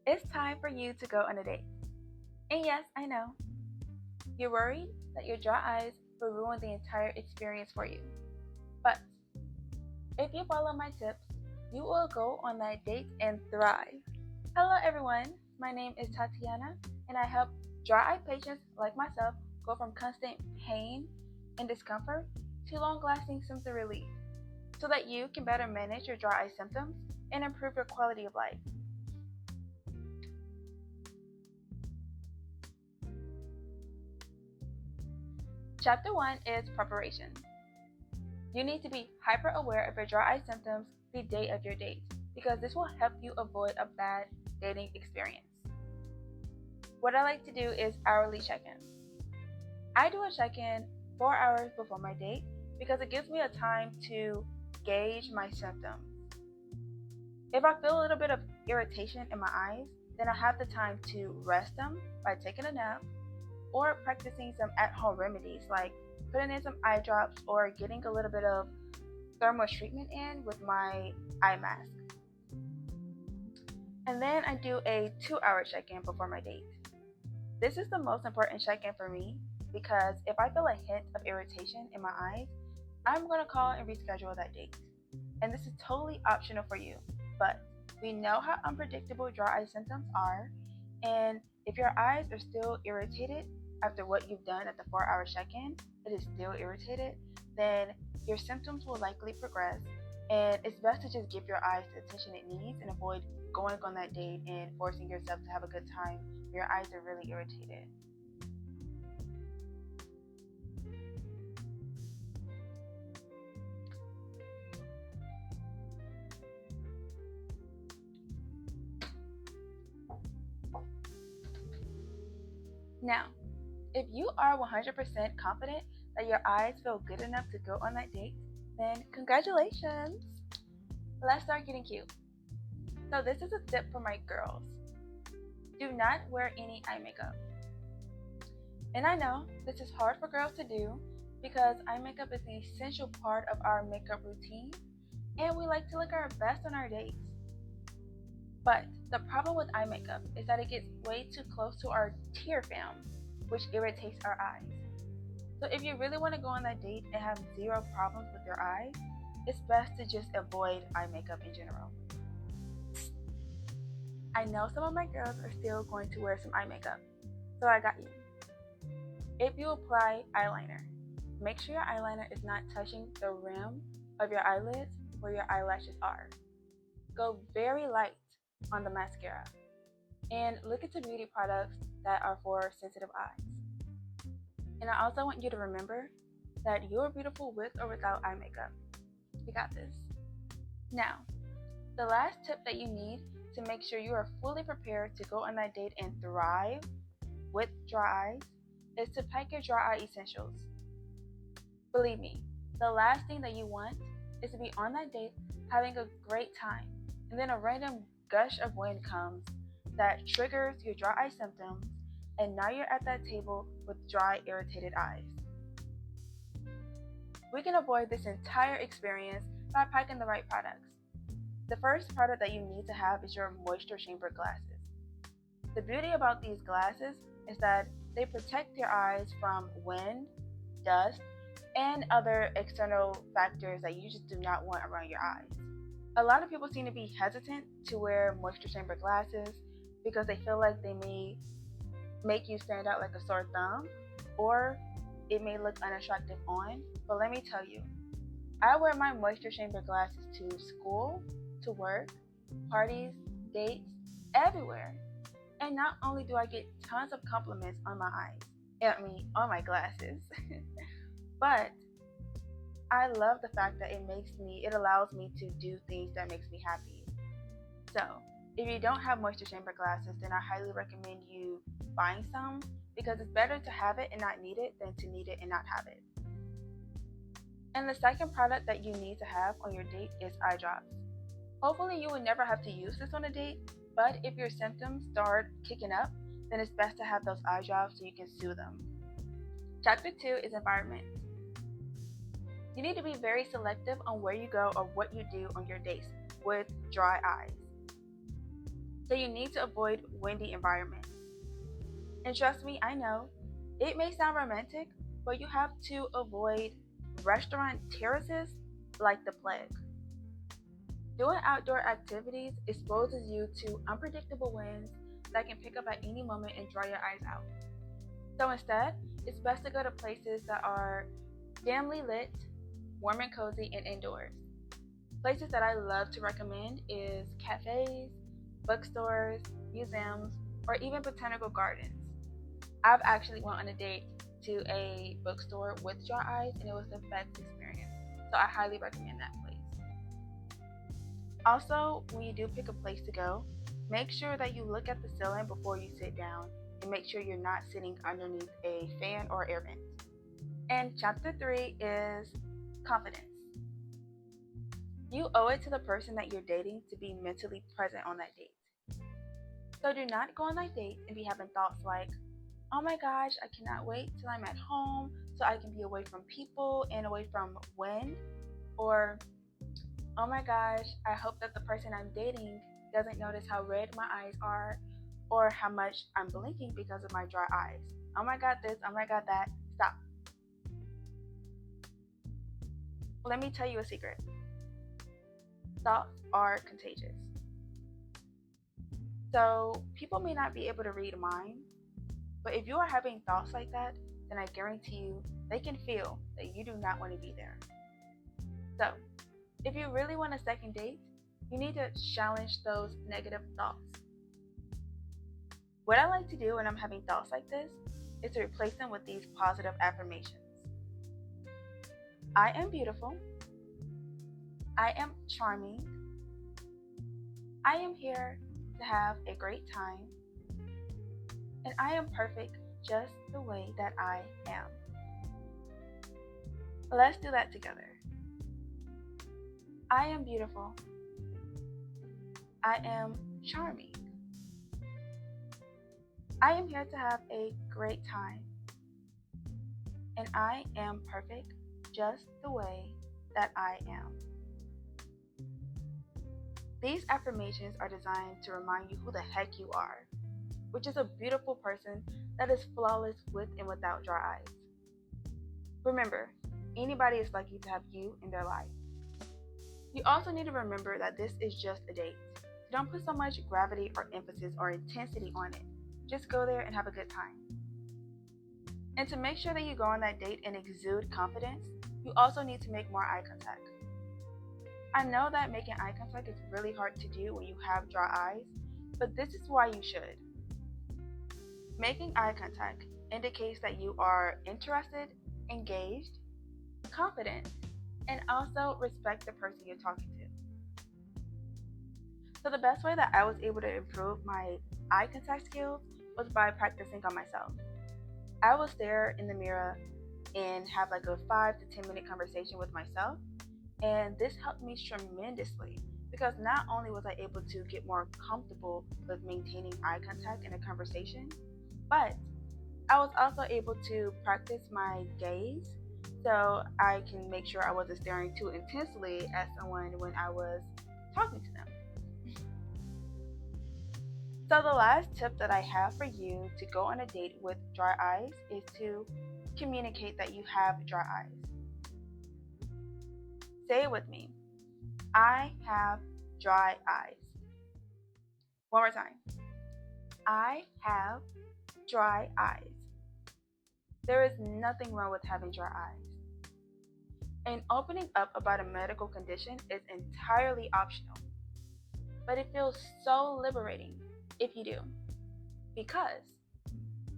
It's time for you to go on a date. And yes, I know, you're worried that your dry eyes will ruin the entire experience for you. But if you follow my tips, you will go on that date and thrive. Hello, everyone. My name is Tatiana, and I help dry eye patients like myself go from constant pain and discomfort to long lasting symptom relief so that you can better manage your dry eye symptoms and improve your quality of life. Chapter 1 is preparation. You need to be hyper aware of your dry eye symptoms the day of your date because this will help you avoid a bad dating experience. What I like to do is hourly check-in. I do a check-in 4 hours before my date because it gives me a time to gauge my symptoms. If I feel a little bit of irritation in my eyes, then I have the time to rest them by taking a nap or practicing some at-home remedies like putting in some eye drops or getting a little bit of thermal treatment in with my eye mask. And then I do a 2-hour check-in before my date. This is the most important check-in for me because if I feel a hint of irritation in my eyes, I'm going to call and reschedule that date. And this is totally optional for you, but we know how unpredictable dry eye symptoms are, and if your eyes are still irritated after what you've done at the 4-hour check-in, it is still irritated, then your symptoms will likely progress, and it's best to just give your eyes the attention it needs and avoid going on that date and forcing yourself to have a good time when your eyes are really irritated. Now, if you are 100% confident that your eyes feel good enough to go on that date, then congratulations! Let's start getting cute. So this is a tip for my girls. Do not wear any eye makeup. And I know this is hard for girls to do because eye makeup is an essential part of our makeup routine and we like to look our best on our dates. But the problem with eye makeup is that it gets way too close to our tear film, which irritates our eyes. So if you really want to go on that date and have zero problems with your eyes, it's best to just avoid eye makeup in general. I know some of my girls are still going to wear some eye makeup, so I got you. If you apply eyeliner, make sure your eyeliner is not touching the rim of your eyelids where your eyelashes are. Go very light on the mascara and look into beauty products that are for sensitive eyes. And I also want you to remember that you're beautiful with or without eye makeup. You got this. Now, the last tip that you need to make sure you are fully prepared to go on that date and thrive with dry eyes is to pack your dry eye essentials. Believe me, the last thing that you want is to be on that date having a great time, and then a random gush of wind comes that triggers your dry eye symptoms, and now you're at that table with dry, irritated eyes. We can avoid this entire experience by packing the right products. The first product that you need to have is your moisture chamber glasses. The beauty about these glasses is that they protect your eyes from wind, dust, and other external factors that you just do not want around your eyes. A lot of people seem to be hesitant to wear moisture chamber glasses because they feel like they may make you stand out like a sore thumb or it may look unattractive on. But let me tell you, I wear my moisture chamber glasses to school, to work, parties, dates, everywhere. And not only do I get tons of compliments on my eyes, on my glasses, but I love the fact that it allows me to do things that makes me happy. So, if you don't have moisture chamber glasses, then I highly recommend you buying some because it's better to have it and not need it than to need it and not have it. And the second product that you need to have on your date is eye drops. Hopefully you will never have to use this on a date, but if your symptoms start kicking up, then it's best to have those eye drops so you can soothe them. Chapter 2 is environment. You need to be very selective on where you go or what you do on your dates with dry eyes. So you need to avoid windy environments. And trust me, I know, it may sound romantic, but you have to avoid restaurant terraces like the plague. Doing outdoor activities exposes you to unpredictable winds that can pick up at any moment and dry your eyes out. So instead, it's best to go to places that are dimly lit, warm and cozy, and indoors. Places that I love to recommend is cafes, bookstores, museums, or even botanical gardens. I've actually went on a date to a bookstore with dry eyes and it was the best experience. So I highly recommend that place. Also, when you do pick a place to go, make sure that you look at the ceiling before you sit down and make sure you're not sitting underneath a fan or air vent. And chapter 3 is confidence. You owe it to the person that you're dating to be mentally present on that date. So do not go on that date and be having thoughts like, oh my gosh, I cannot wait till I'm at home so I can be away from people and away from wind. Or, oh my gosh, I hope that the person I'm dating doesn't notice how red my eyes are or how much I'm blinking because of my dry eyes. Oh my god this, oh my god that. Stop. Let me tell you a secret. Thoughts are contagious. So people may not be able to read minds, but if you are having thoughts like that, then I guarantee you they can feel that you do not want to be there. So if you really want a second date, you need to challenge those negative thoughts. What I like to do when I'm having thoughts like this is to replace them with these positive affirmations. I am beautiful. I am charming. I am here to have a great time. And I am perfect just the way that I am. Let's do that together. I am beautiful. I am charming. I am here to have a great time. And I am perfect just the way that I am. These affirmations are designed to remind you who the heck you are, which is a beautiful person that is flawless with and without dry eyes. Remember, anybody is lucky to have you in their life. You also need to remember that this is just a date. So don't put so much gravity or emphasis or intensity on it. Just go there and have a good time. And to make sure that you go on that date and exude confidence, you also need to make more eye contact. I know that making eye contact is really hard to do when you have dry eyes, but this is why you should. Making eye contact indicates that you are interested, engaged, confident, and also respect the person you're talking to. So the best way that I was able to improve my eye contact skills was by practicing on myself. I will stare in the mirror and have like a 5 to 10 minute conversation with myself. And this helped me tremendously because not only was I able to get more comfortable with maintaining eye contact in a conversation, but I was also able to practice my gaze so I can make sure I wasn't staring too intensely at someone when I was talking to them. So the last tip that I have for you to go on a date with dry eyes is to communicate that you have dry eyes. Say it with me. I have dry eyes. One more time. I have dry eyes. There is nothing wrong with having dry eyes. And opening up about a medical condition is entirely optional. But it feels so liberating if you do. Because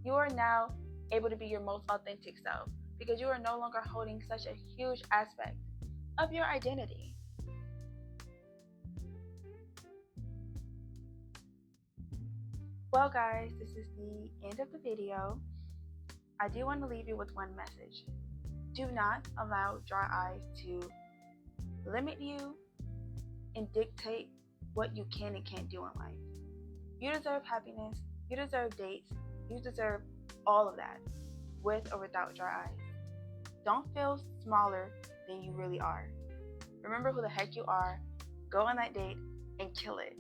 you are now able to be your most authentic self. Because you are no longer holding such a huge aspect of your identity. Well guys, this is the end of the video. I do want to leave you with one message. Do not allow dry eyes to limit you and dictate what you can and can't do in life. You deserve happiness, you deserve dates, you deserve all of that, with or without dry eyes. Don't feel smaller than you really are. Remember who the heck you are, go on that date, and kill it.